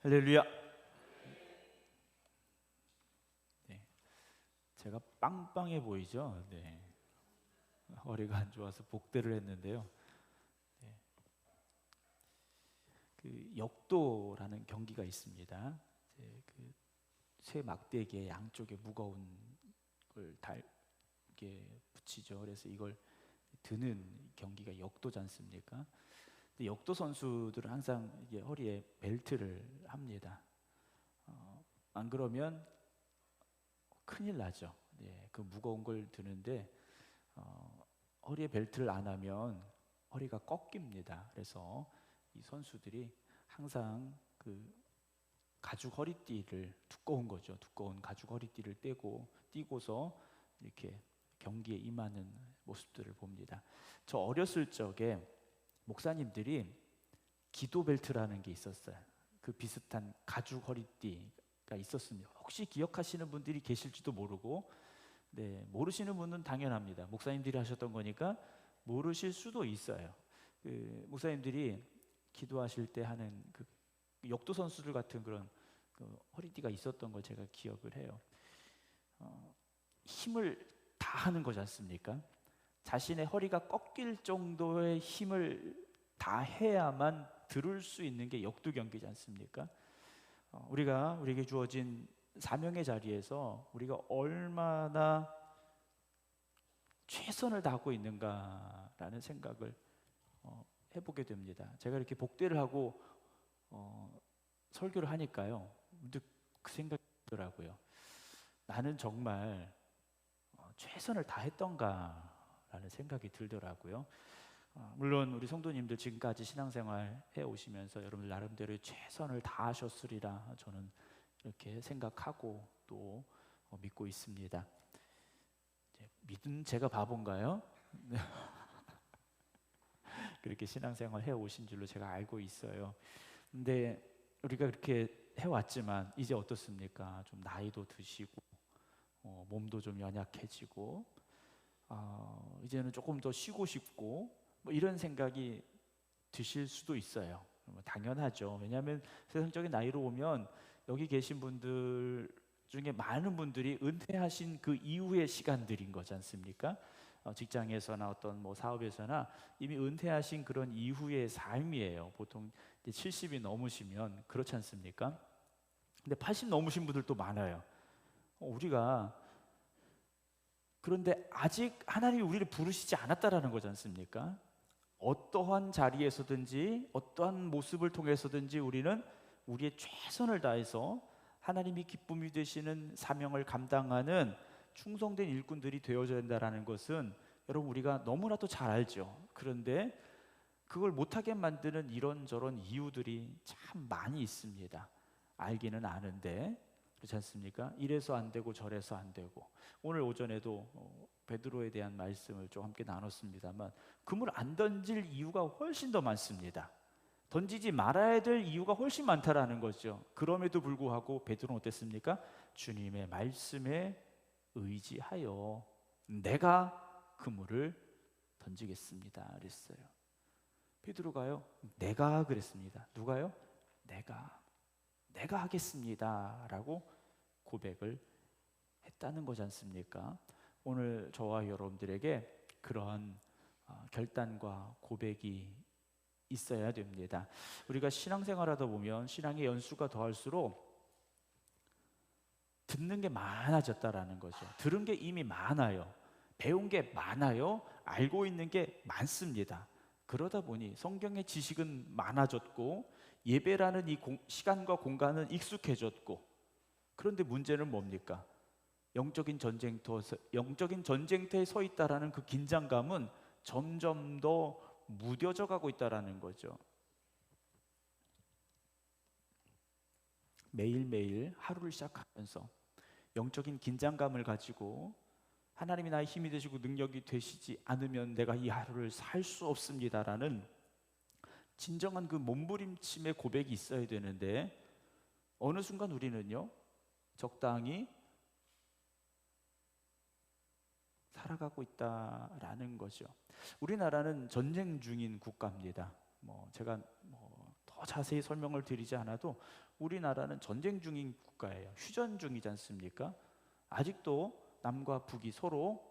할렐루야. 네, 제가 빵빵해 보이죠? 네, 허리가 안 좋아서 복대를 했는데요. 네, 그 역도라는 경기가 있습니다. 쇠 막대기에 양쪽에 무거운 걸 달게 붙이죠. 그래서 이걸 드는 경기가 역도지 않습니까? 근데 역도 선수들은 항상 이게 허리에 벨트를 합니다. 안 그러면 큰일 나죠. 네, 그 무거운 걸 드는데 허리에 벨트를 안 하면 허리가 꺾입니다. 그래서 이 선수들이 항상 그 가죽 허리띠를, 두꺼운 거죠. 두꺼운 가죽 허리띠를 띠고서 이렇게 경기에 임하는 모습들을 봅니다. 저 어렸을 적에 목사님들이 기도 벨트라는 게 있었어요. 그 비슷한 가죽 허리띠가 있었습니다. 혹시 기억하시는 분들이 계실지도 모르고, 네, 모르시는 분은 당연합니다. 목사님들이 하셨던 거니까 모르실 수도 있어요. 그 목사님들이 기도하실 때 하는 그 역도 선수들 같은 그런 그 허리띠가 있었던 걸 제가 기억을 해요. 힘을 다 하는 거지 않습니까? 자신의 허리가 꺾일 정도의 힘을 다 해야만 들을 수 있는 게 역도 경기지 않습니까? 우리가 우리에게 주어진 사명의 자리에서 우리가 얼마나 최선을 다하고 있는가라는 생각을 해보게 됩니다. 제가 이렇게 복대를 하고 설교를 하니까요, 문득 그 생각이 들더라고요. 나는 정말 최선을 다했던가라는 생각이 들더라고요. 물론 우리 성도님들 지금까지 신앙생활 해오시면서 여러분들 나름대로 최선을 다하셨으리라 저는 이렇게 생각하고 또 믿고 있습니다. 믿음 제가 바본가요? 그렇게 신앙생활 해오신 줄로 제가 알고 있어요. 근데 우리가 그렇게 해왔지만 이제 어떻습니까? 좀 나이도 드시고 몸도 좀 연약해지고 이제는 조금 더 쉬고 싶고 뭐 이런 생각이 드실 수도 있어요. 뭐 당연하죠. 왜냐하면 세상적인 나이로 오면 여기 계신 분들 중에 많은 분들이 은퇴하신 그 이후의 시간들인 거지 않습니까? 직장에서나 어떤 뭐 사업에서나 이미 은퇴하신 그런 이후의 삶이에요. 보통 이제 70이 넘으시면 그렇지 않습니까? 근데 80 넘으신 분들도 많아요. 우리가 그런데 아직 하나님이 우리를 부르시지 않았다라는 거지 않습니까? 어떠한 자리에서든지 어떠한 모습을 통해서든지 우리는 우리의 최선을 다해서 하나님이 기쁨이 되시는 사명을 감당하는 충성된 일꾼들이 되어져야 된다는 것은 여러분 우리가 너무나도 잘 알죠. 그런데 그걸 못하게 만드는 이런저런 이유들이 참 많이 있습니다. 알기는 아는데 그렇지 않습니까? 이래서 안 되고 저래서 안 되고, 오늘 오전에도 베드로에 대한 말씀을 좀 함께 나눴습니다만 그물 안 던질 이유가 훨씬 더 많습니다. 던지지 말아야 될 이유가 훨씬 많다라는 거죠. 그럼에도 불구하고 베드로는 어땠습니까? 주님의 말씀에 의지하여 내가 그물을 던지겠습니다 그랬어요. 베드로가요? 내가 그랬습니다. 누가요? 내가 하겠습니다 라고 고백을 했다는 거지 않습니까? 오늘 저와 여러분들에게 그러한 결단과 고백이 있어야 됩니다. 우리가 신앙생활하다 보면 신앙의 연수가 더할수록 듣는 게 많아졌다라는 거죠. 들은 게 이미 많아요. 배운 게 많아요. 알고 있는 게 많습니다. 그러다 보니 성경의 지식은 많아졌고 예배라는 이 시간과 공간은 익숙해졌고, 그런데 문제는 뭡니까? 영적인 전쟁터에 서 있다라는 그 긴장감은 점점 더 무뎌져 가고 있다라는 거죠. 매일매일 하루를 시작하면서 영적인 긴장감을 가지고 하나님이 나의 힘이 되시고 능력이 되시지 않으면 내가 이 하루를 살 수 없습니다라는 진정한 그 몸부림침의 고백이 있어야 되는데, 어느 순간 우리는요 적당히 살아가고 있다라는 거죠. 우리나라는 전쟁 중인 국가입니다. 제가 더 더 자세히 설명을 드리지 않아도 우리나라는 전쟁 중인 국가예요. 휴전 중이지 않습니까? 아직도 남과 북이 서로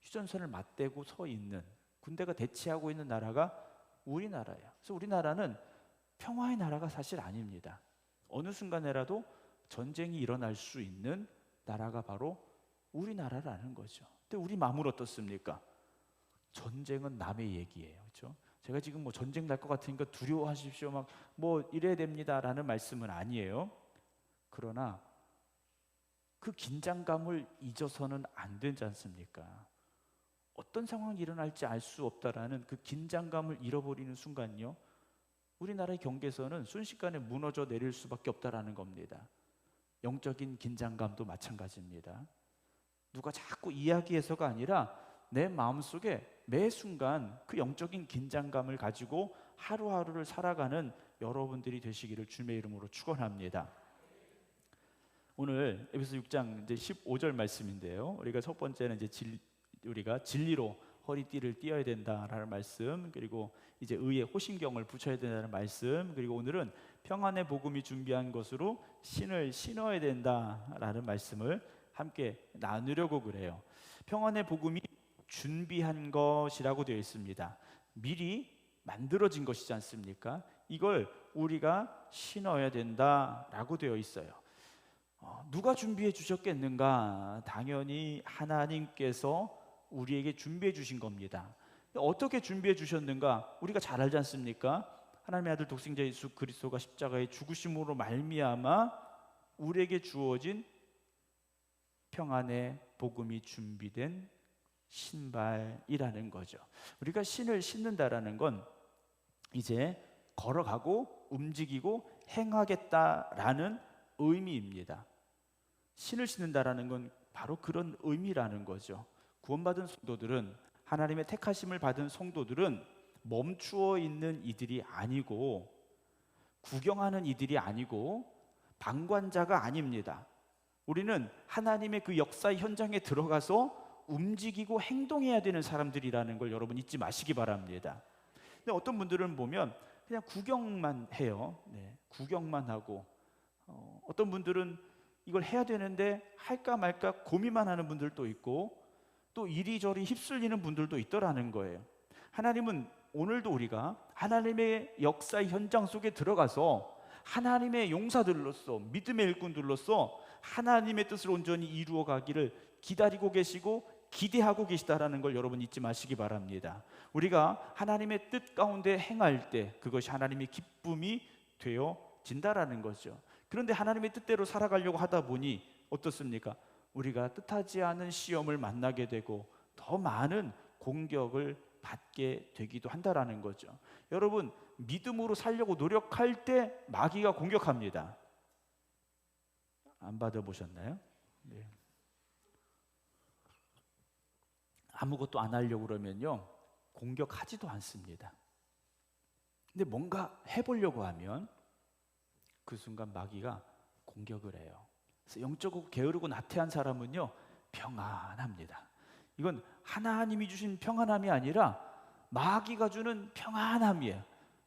휴전선을 맞대고 서 있는, 군대가 대치하고 있는 나라가 우리나라예요. 그래서 우리나라는 평화의 나라가 사실 아닙니다. 어느 순간에라도 전쟁이 일어날 수 있는 나라가 바로 우리나라라는 거죠. 근데 우리 마음은 어떻습니까? 전쟁은 남의 얘기예요. 그렇죠? 제가 지금 뭐 전쟁 날 것 같으니까 두려워하십시오, 막 뭐 이래야 됩니다라는 말씀은 아니에요. 그러나 그 긴장감을 잊어서는 안 되지 않습니까? 어떤 상황이 일어날지 알 수 없다라는 그 긴장감을 잃어버리는 순간요, 우리나라의 경계선은 순식간에 무너져 내릴 수밖에 없다라는 겁니다. 영적인 긴장감도 마찬가지입니다. 누가 자꾸 이야기해서가 아니라 내 마음속에 매 순간 그 영적인 긴장감을 가지고 하루하루를 살아가는 여러분들이 되시기를 주님의 이름으로 축원합니다. 오늘 에베소 6장 이제 15절 말씀인데요. 우리가 첫 번째는 이제 우리가 진리로 허리띠를 띠어야 된다라는 말씀, 그리고 이제 의의 호심경을 붙여야 된다는 말씀, 그리고 오늘은 평안의 복음이 준비한 것으로 신을 신어야 된다라는 말씀을 함께 나누려고 그래요. 평안의 복음이 준비한 것이라고 되어 있습니다. 미리 만들어진 것이지 않습니까? 이걸 우리가 신어야 된다라고 되어 있어요. 누가 준비해 주셨겠는가? 당연히 하나님께서 우리에게 준비해 주신 겁니다. 어떻게 준비해 주셨는가? 우리가 잘 알지 않습니까? 하나님의 아들 독생자 예수 그리스도가 십자가의 죽으심으로 말미암아 우리에게 주어진 평안의 복음이 준비된 신발이라는 거죠. 우리가 신을 신는다라는 건 이제 걸어가고 움직이고 행하겠다라는 의미입니다. 신을 신는다라는 건 바로 그런 의미라는 거죠. 구원받은 성도들은, 하나님의 택하심을 받은 성도들은 멈추어 있는 이들이 아니고, 구경하는 이들이 아니고, 방관자가 아닙니다. 우리는 하나님의 그 역사의 현장에 들어가서 움직이고 행동해야 되는 사람들이라는 걸 여러분 잊지 마시기 바랍니다. 근데 어떤 분들은 보면 그냥 구경만 해요. 네, 구경만 하고, 어떤 분들은 이걸 해야 되는데 할까 말까 고민만 하는 분들도 있고, 또 이리저리 휩쓸리는 분들도 있더라는 거예요. 하나님은 오늘도 우리가 하나님의 역사의 현장 속에 들어가서 하나님의 용사들로서, 믿음의 일꾼들로서 하나님의 뜻을 온전히 이루어 가기를 기다리고 계시고 기대하고 계시다라는 걸 여러분 잊지 마시기 바랍니다. 우리가 하나님의 뜻 가운데 행할 때 그것이 하나님의 기쁨이 되어진다라는 거죠. 그런데 하나님의 뜻대로 살아가려고 하다 보니 어떻습니까? 우리가 뜻하지 않은 시험을 만나게 되고 더 많은 공격을 받게 되기도 한다라는 거죠. 여러분, 믿음으로 살려고 노력할 때 마귀가 공격합니다. 안 받아보셨나요? 네. 아무것도 안 하려고 그러면요, 공격하지도 않습니다. 근데 뭔가 해보려고 하면 그 순간 마귀가 공격을 해요. 그래서 영적으로 게으르고 나태한 사람은요, 평안합니다. 이건 하나님이 주신 평안함이 아니라 마귀가 주는 평안함이에요.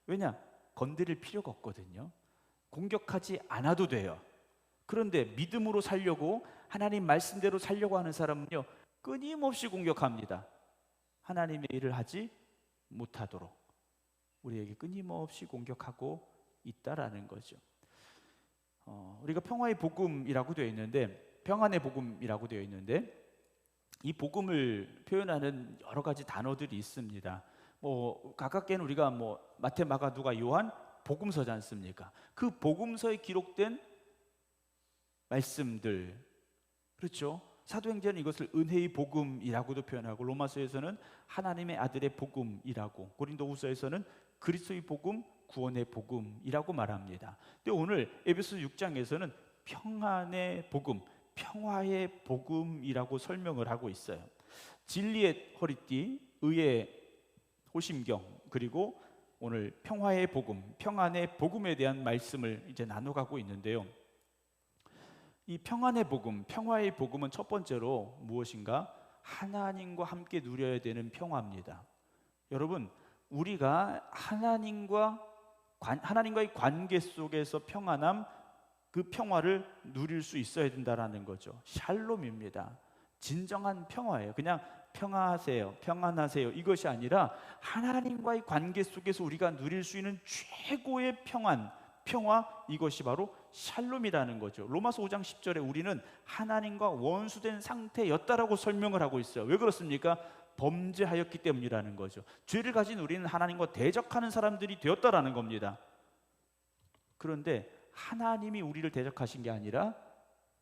왜냐? 건드릴 필요가 없거든요. 공격하지 않아도 돼요. 그런데 믿음으로 살려고, 하나님 말씀대로 살려고 하는 사람은요, 끊임없이 공격합니다. 하나님의 일을 하지 못하도록 우리에게 끊임없이 공격하고 있다라는 거죠. 우리가 평화의 복음이라고 되어 있는데, 평안의 복음이라고 되어 있는데, 이 복음을 표현하는 여러 가지 단어들이 있습니다. 가깝게는 우리가 마태, 마가, 누가, 요한 복음서지 않습니까? 그 복음서에 기록된 말씀들, 그렇죠? 사도행전은 이것을 은혜의 복음이라고도 표현하고, 로마서에서는 하나님의 아들의 복음이라고, 고린도후서에서는 그리스도의 복음, 구원의 복음이라고 말합니다. 근데 오늘 에베소 6장에서는 평안의 복음, 평화의 복음이라고 설명을 하고 있어요. 진리의 허리띠, 의의 호심경, 그리고 오늘 평화의 복음, 평안의 복음에 대한 말씀을 이제 나눠가고 있는데요. 이 평안의 복음, 평화의 복음은 첫 번째로 무엇인가? 하나님과 함께 누려야 되는 평화입니다. 여러분, 우리가 하나님과의 관계 속에서 평안함, 그 평화를 누릴 수 있어야 된다라는 거죠. 샬롬입니다. 진정한 평화예요. 그냥 평화하세요, 평안하세요, 이것이 아니라 하나님과의 관계 속에서 우리가 누릴 수 있는 최고의 평화, 이것이 바로 샬롬이라는 거죠. 로마서 5장 10절에 우리는 하나님과 원수된 상태였다라고 설명을 하고 있어요. 왜 그렇습니까? 범죄하였기 때문이라는 거죠. 죄를 가진 우리는 하나님과 대적하는 사람들이 되었다라는 겁니다. 그런데 하나님이 우리를 대적하신 게 아니라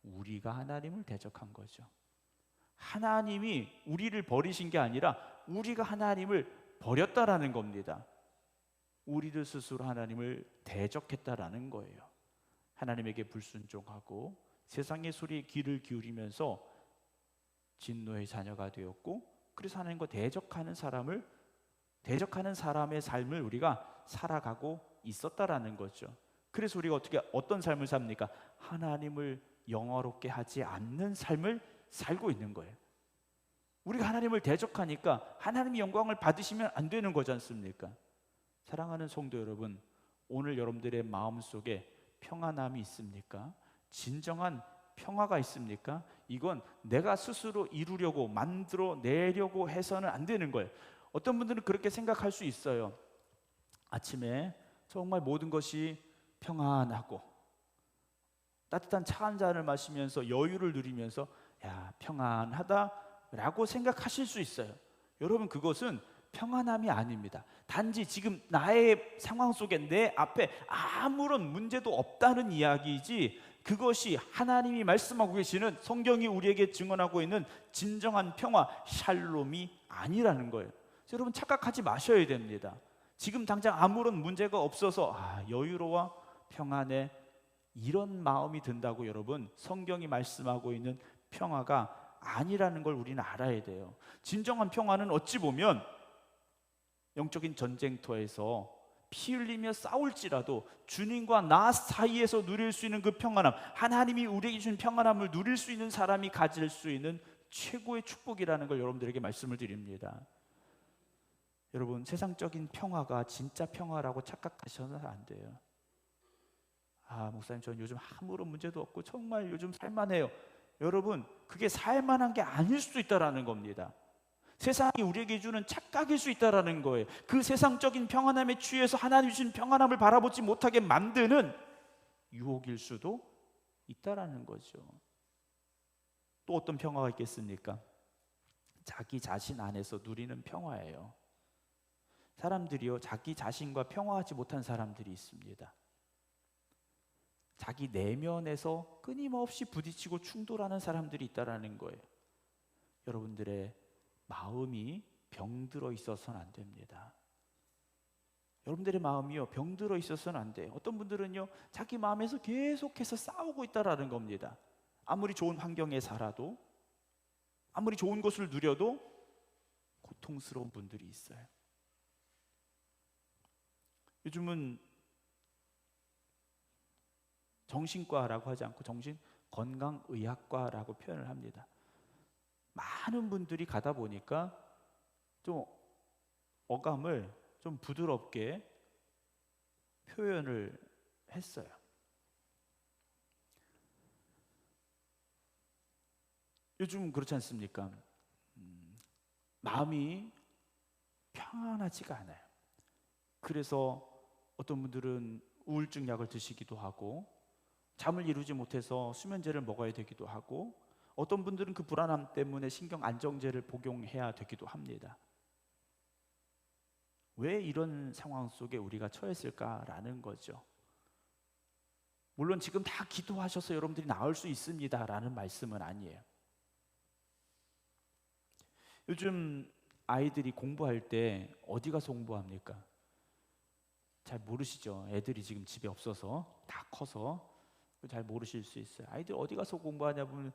우리가 하나님을 대적한 거죠. 하나님이 우리를 버리신 게 아니라 우리가 하나님을 버렸다라는 겁니다. 우리들 스스로 하나님을 대적했다라는 거예요. 하나님에게 불순종하고 세상의 소리에 귀를 기울이면서 진노의 자녀가 되었고, 그래서 하나님과 대적하는 사람의 삶을 우리가 살아가고 있었다라는 거죠. 그래서 우리가 어떤 삶을 삽니까? 하나님을 영화롭게 하지 않는 삶을 살고 있는 거예요. 우리가 하나님을 대적하니까 하나님의 영광을 받으시면 안 되는 거지 않습니까? 사랑하는 성도 여러분, 오늘 여러분들의 마음속에 평안함이 있습니까? 진정한 평화가 있습니까? 이건 내가 스스로 이루려고 만들어내려고 해서는 안 되는 거예요. 어떤 분들은 그렇게 생각할 수 있어요. 아침에 정말 모든 것이 평안하고 따뜻한 차 한 잔을 마시면서 여유를 누리면서 야, 평안하다라고 생각하실 수 있어요. 여러분, 그것은 평안함이 아닙니다. 단지 지금 나의 상황 속에 내 앞에 아무런 문제도 없다는 이야기이지, 그것이 하나님이 말씀하고 계시는, 성경이 우리에게 증언하고 있는 진정한 평화, 샬롬이 아니라는 거예요. 여러분, 착각하지 마셔야 됩니다. 지금 당장 아무런 문제가 없어서 여유로워 평안해, 이런 마음이 든다고 여러분, 성경이 말씀하고 있는 평화가 아니라는 걸 우리는 알아야 돼요. 진정한 평화는 어찌 보면 영적인 전쟁터에서 피 흘리며 싸울지라도 주님과 나 사이에서 누릴 수 있는 그 평안함, 하나님이 우리에게 주신 평안함을 누릴 수 있는 사람이 가질 수 있는 최고의 축복이라는 걸 여러분들에게 말씀을 드립니다. 여러분, 세상적인 평화가 진짜 평화라고 착각하셔서는 안 돼요. 목사님, 저는 요즘 아무런 문제도 없고 정말 요즘 살만해요. 여러분, 그게 살만한 게 아닐 수도 있다라는 겁니다. 세상이 우리에게 주는 착각일 수 있다라는 거예요. 그 세상적인 평안함에 취해서 하나님 주신 평안함을 바라보지 못하게 만드는 유혹일 수도 있다라는 거죠. 또 어떤 평화가 있겠습니까? 자기 자신 안에서 누리는 평화예요. 사람들이요, 자기 자신과 평화하지 못한 사람들이 있습니다. 자기 내면에서 끊임없이 부딪히고 충돌하는 사람들이 있다라는 거예요. 여러분들의 마음이 병들어 있어서는 안 됩니다. 여러분들의 마음이요, 병들어 있어서는 안 돼요. 어떤 분들은요, 자기 마음에서 계속해서 싸우고 있다라는 겁니다. 아무리 좋은 환경에 살아도, 아무리 좋은 것을 누려도 고통스러운 분들이 있어요. 요즘은 정신과라고 하지 않고 정신건강의학과라고 표현을 합니다. 많은 분들이 가다 보니까 좀 어감을 좀 부드럽게 표현을 했어요. 요즘 그렇지 않습니까? 마음이 평안하지가 않아요. 그래서 어떤 분들은 우울증 약을 드시기도 하고, 잠을 이루지 못해서 수면제를 먹어야 되기도 하고, 어떤 분들은 그 불안함 때문에 신경 안정제를 복용해야 되기도 합니다. 왜 이런 상황 속에 우리가 처했을까라는 거죠. 물론 지금 다 기도하셔서 여러분들이 나을 수 있습니다라는 말씀은 아니에요. 요즘 아이들이 공부할 때 어디 가서 공부합니까? 잘 모르시죠? 애들이 지금 집에 없어서, 다 커서 잘 모르실 수 있어요. 아이들 어디 가서 공부하냐 보면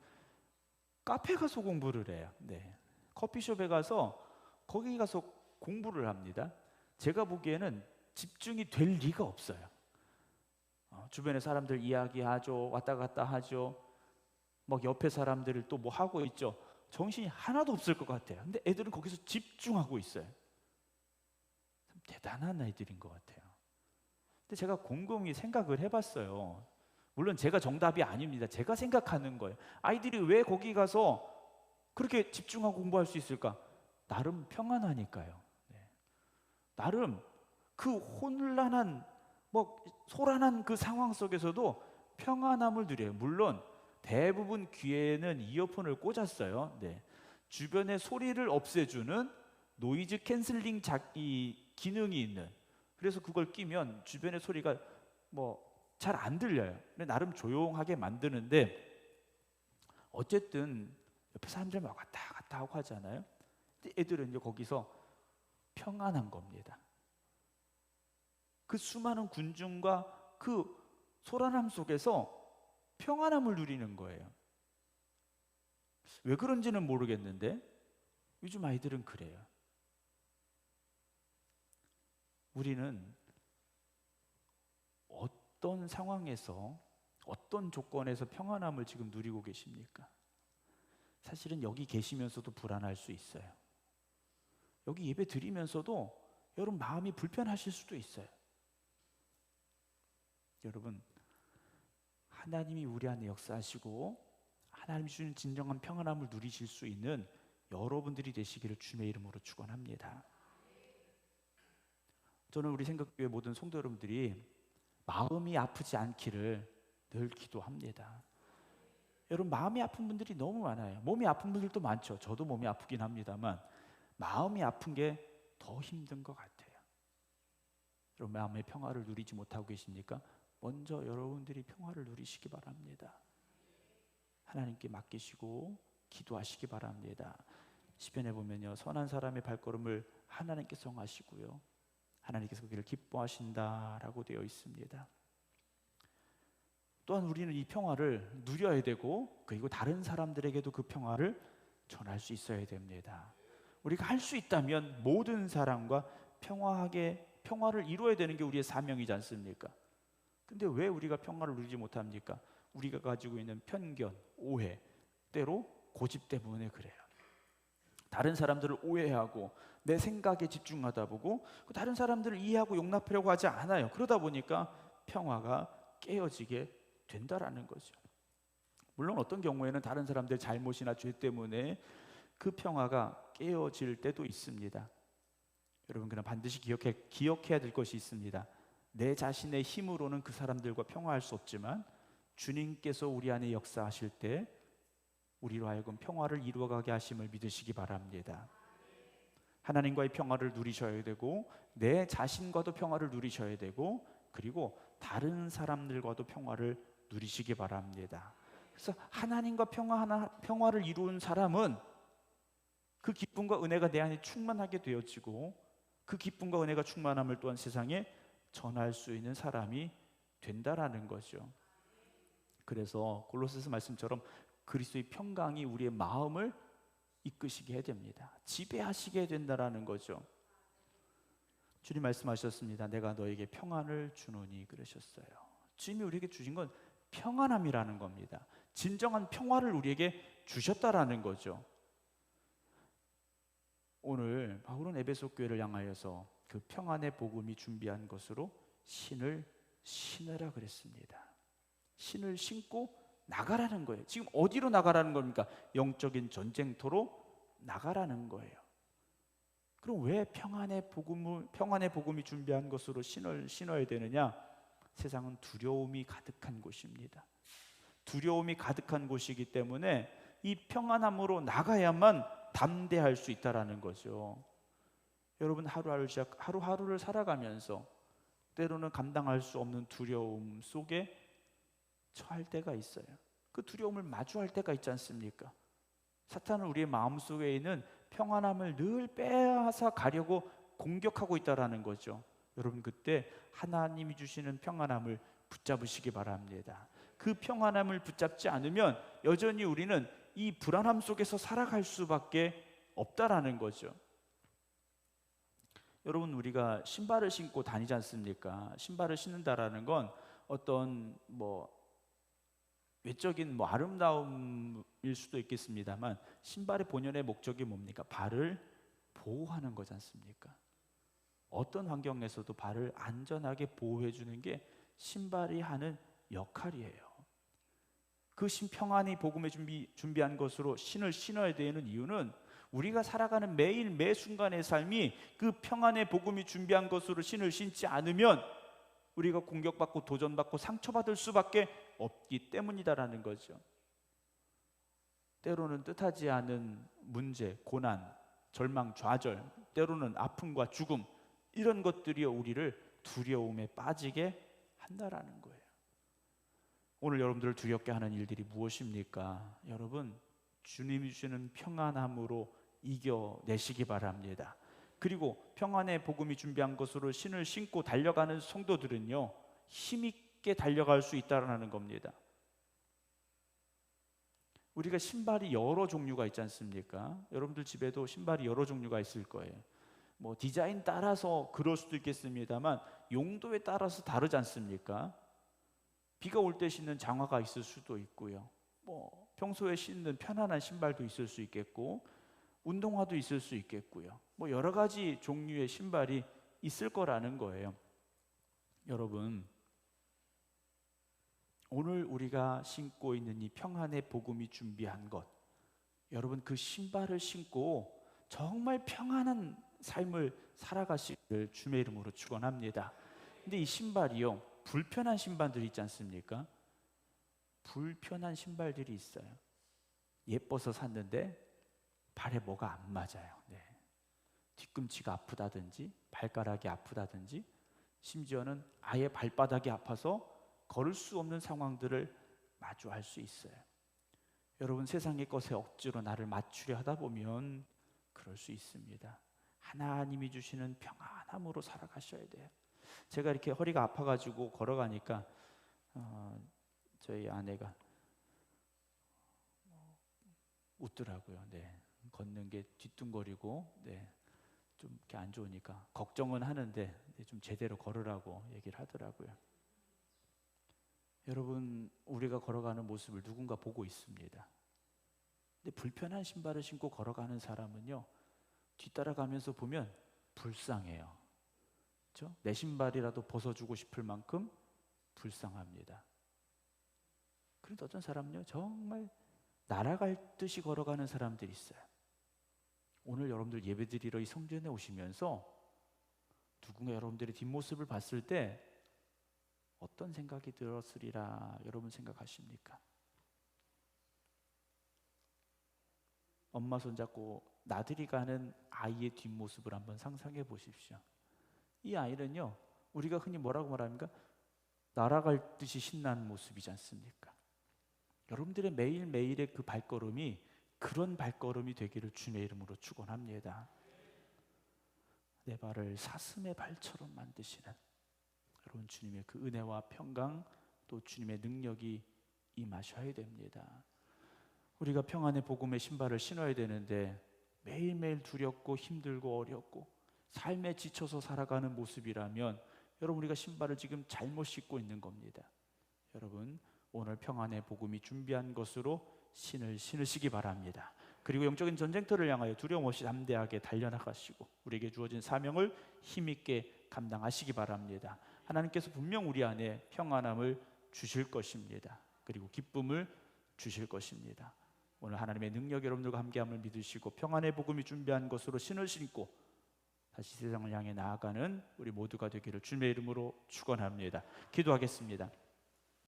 카페 가서 공부를 해요. 네. 커피숍에 가서 거기 가서 공부를 합니다. 제가 보기에는 집중이 될 리가 없어요. 주변에 사람들 이야기하죠, 왔다 갔다 하죠, 막 옆에 사람들을 또 뭐 하고 있죠. 정신이 하나도 없을 것 같아요. 근데 애들은 거기서 집중하고 있어요. 대단한 아이들인 것 같아요. 근데 제가 곰곰이 생각을 해봤어요. 물론 제가 정답이 아닙니다. 제가 생각하는 거예요. 아이들이 왜 거기 가서 그렇게 집중하고 공부할 수 있을까? 나름 평안하니까요. 네. 나름 그 혼란한 소란한 그 상황 속에서도 평안함을 누려요. 물론 대부분 귀에는 이어폰을 꽂았어요. 네. 주변의 소리를 없애주는 노이즈 캔슬링 이 기능이 있는, 그래서 그걸 끼면 주변의 소리가 잘 안 들려요. 근데 나름 조용하게 만드는데 어쨌든 옆에 사람들 막 왔다 갔다 하고 하잖아요. 근데 애들은 이제 거기서 평안한 겁니다. 그 수많은 군중과 그 소란함 속에서 평안함을 누리는 거예요. 왜 그런지는 모르겠는데 요즘 아이들은 그래요. 우리는 어떤 상황에서, 어떤 조건에서 평안함을 지금 누리고 계십니까? 사실은 여기 계시면서도 불안할 수 있어요. 여기 예배 드리면서도 여러분 마음이 불편하실 수도 있어요. 여러분, 하나님이 우리 안에 역사하시고 하나님이 주는 진정한 평안함을 누리실 수 있는 여러분들이 되시기를 주님의 이름으로 축원합니다. 저는 우리 생각교회 모든 성도 여러분들이 마음이 아프지 않기를 늘 기도합니다. 여러분, 마음이 아픈 분들이 너무 많아요. 몸이 아픈 분들도 많죠. 저도 몸이 아프긴 합니다만 마음이 아픈 게 더 힘든 것 같아요. 여러분, 마음의 평화를 누리지 못하고 계십니까? 먼저 여러분들이 평화를 누리시기 바랍니다. 하나님께 맡기시고 기도하시기 바랍니다. 시편에 보면요, 선한 사람의 발걸음을 하나님께서 정하시고요, 하나님께서 그를 기뻐하신다라고 되어 있습니다. 또한 우리는 이 평화를 누려야 되고, 그리고 다른 사람들에게도 그 평화를 전할 수 있어야 됩니다. 우리가 할 수 있다면 모든 사람과 평화를 이루어야 되는 게 우리의 사명이지 않습니까? 근데 왜 우리가 평화를 누리지 못합니까? 우리가 가지고 있는 편견, 오해, 때로 고집 때문에 그래요. 다른 사람들을 오해하고 내 생각에 집중하다 보고 다른 사람들을 이해하고 용납하려고 하지 않아요. 그러다 보니까 평화가 깨어지게 된다라는 거죠. 물론 어떤 경우에는 다른 사람들 잘못이나 죄 때문에 그 평화가 깨어질 때도 있습니다. 여러분, 그러나 반드시 기억해야 될 것이 있습니다. 내 자신의 힘으로는 그 사람들과 평화할 수 없지만 주님께서 우리 안에 역사하실 때 우리로 하여금 평화를 이루어가게 하심을 믿으시기 바랍니다. 하나님과의 평화를 누리셔야 되고 내 자신과도 평화를 누리셔야 되고 그리고 다른 사람들과도 평화를 누리시기 바랍니다. 그래서 하나님과 평화를 이루는 사람은 그 기쁨과 은혜가 내 안에 충만하게 되어지고 그 기쁨과 은혜가 충만함을 또한 세상에 전할 수 있는 사람이 된다라는 거죠. 그래서 골로새서 말씀처럼 그리스도의 평강이 우리의 마음을 이끄시게 해야 됩니다. 지배하시게 된다라는 거죠. 주님 말씀하셨습니다. 내가 너에게 평안을 주노니 그러셨어요. 주님이 우리에게 주신 건 평안함이라는 겁니다. 진정한 평화를 우리에게 주셨다라는 거죠. 오늘 바울은 에베소 교회를 향하여서 그 평안의 복음이 준비한 것으로 신을 신으라 그랬습니다. 신을 신고 나가라는 거예요. 지금 어디로 나가라는 겁니까? 영적인 전쟁터로 나가라는 거예요. 그럼 왜 평안의 복음이 준비한 것으로 신을 신어야 되느냐? 세상은 두려움이 가득한 곳입니다. 두려움이 가득한 곳이기 때문에 이 평안함으로 나가야만 담대할 수 있다라는 거죠. 여러분, 하루하루를 살아가면서 때로는 감당할 수 없는 두려움 속에 처할 때가 있어요. 그 두려움을 마주할 때가 있지 않습니까? 사탄은 우리의 마음속에 있는 평안함을 늘 빼앗아 가려고 공격하고 있다라는 거죠. 여러분, 그때 하나님이 주시는 평안함을 붙잡으시기 바랍니다. 그 평안함을 붙잡지 않으면 여전히 우리는 이 불안함 속에서 살아갈 수밖에 없다라는 거죠. 여러분, 우리가 신발을 신고 다니지 않습니까? 신발을 신는다라는 건 어떤 외적인 아름다움일 수도 있겠습니다만 신발의 본연의 목적이 뭡니까? 발을 보호하는 거지 않습니까? 어떤 환경에서도 발을 안전하게 보호해 주는 게 신발이 하는 역할이에요. 그 평안이 복음에 준비한 것으로 신을 신어야 되는 이유는 우리가 살아가는 매일 매 순간의 삶이 그 평안의 복음이 준비한 것으로 신을 신지 않으면 우리가 공격받고 도전받고 상처받을 수밖에 없기 때문이다라는 거죠. 때로는 뜻하지 않은 문제, 고난, 절망, 좌절, 때로는 아픔과 죽음, 이런 것들이 우리를 두려움에 빠지게 한다라는 거예요. 오늘 여러분들을 두렵게 하는 일들이 무엇입니까? 여러분, 주님이 주시는 평안함으로 이겨내시기 바랍니다. 그리고 평안의 복음이 준비한 것으로 신을 신고 달려가는 성도들은요, 힘있게 달려갈 수 있다는 겁니다. 우리가 신발이 여러 종류가 있지 않습니까? 여러분들 집에도 신발이 여러 종류가 있을 거예요. 뭐 디자인 따라서 그럴 수도 있겠습니다만 용도에 따라서 다르지 않습니까? 비가 올 때 신는 장화가 있을 수도 있고요. 뭐 평소에 신는 편안한 신발도 있을 수 있겠고, 운동화도 있을 수 있겠고요. 뭐 여러 가지 종류의 신발이 있을 거라는 거예요. 여러분, 오늘 우리가 신고 있는 이 평안의 복음이 준비한 것, 여러분 그 신발을 신고 정말 평안한 삶을 살아가시기를 주의 이름으로 축원합니다. 근데 이 신발이요, 불편한 신발들이 있지 않습니까? 불편한 신발들이 있어요. 예뻐서 샀는데 발에 뭐가 안 맞아요. 네. 뒤꿈치가 아프다든지 발가락이 아프다든지 심지어는 아예 발바닥이 아파서 걸을 수 없는 상황들을 마주할 수 있어요. 여러분, 세상의 것에 억지로 나를 맞추려 하다 보면 그럴 수 있습니다. 하나님이 주시는 평안함으로 살아가셔야 돼요. 제가 이렇게 허리가 아파가지고 걸어가니까 저희 아내가 웃더라고요. 네. 걷는 게 뒤뚱거리고, 네, 좀 이렇게 안 좋으니까 걱정은 하는데 좀 제대로 걸으라고 얘기를 하더라고요. 여러분, 우리가 걸어가는 모습을 누군가 보고 있습니다. 근데 불편한 신발을 신고 걸어가는 사람은요, 뒤따라가면서 보면 불쌍해요. 그렇죠? 내 신발이라도 벗어주고 싶을 만큼 불쌍합니다. 그런데 어떤 사람은요, 정말 날아갈 듯이 걸어가는 사람들이 있어요. 오늘 여러분들 예배드리러 이 성전에 오시면서 누군가 여러분들의 뒷모습을 봤을 때 어떤 생각이 들었으리라 여러분 생각하십니까? 엄마 손잡고 나들이 가는 아이의 뒷모습을 한번 상상해 보십시오. 이 아이는요, 우리가 흔히 뭐라고 말합니까? 날아갈 듯이 신나는 모습이지 않습니까? 여러분들의 매일매일의 그 발걸음이 그런 발걸음이 되기를 주님의 이름으로 축원합니다. 내 발을 사슴의 발처럼 만드시는 여러분, 주님의 그 은혜와 평강, 또 주님의 능력이 임하셔야 됩니다. 우리가 평안의 복음의 신발을 신어야 되는데 매일매일 두렵고 힘들고 어렵고 삶에 지쳐서 살아가는 모습이라면 여러분, 우리가 신발을 지금 잘못 신고 있는 겁니다. 여러분, 오늘 평안의 복음이 준비한 것으로 신을 신으시기 바랍니다. 그리고 영적인 전쟁터를 향하여 두려움 없이 담대하게 달려나가시고 우리에게 주어진 사명을 힘있게 감당하시기 바랍니다. 하나님께서 분명 우리 안에 평안함을 주실 것입니다. 그리고 기쁨을 주실 것입니다. 오늘 하나님의 능력이 여러분들과 함께함을 믿으시고 평안의 복음이 준비한 것으로 신을 신고 다시 세상을 향해 나아가는 우리 모두가 되기를 주님의 이름으로 축원합니다. 기도하겠습니다.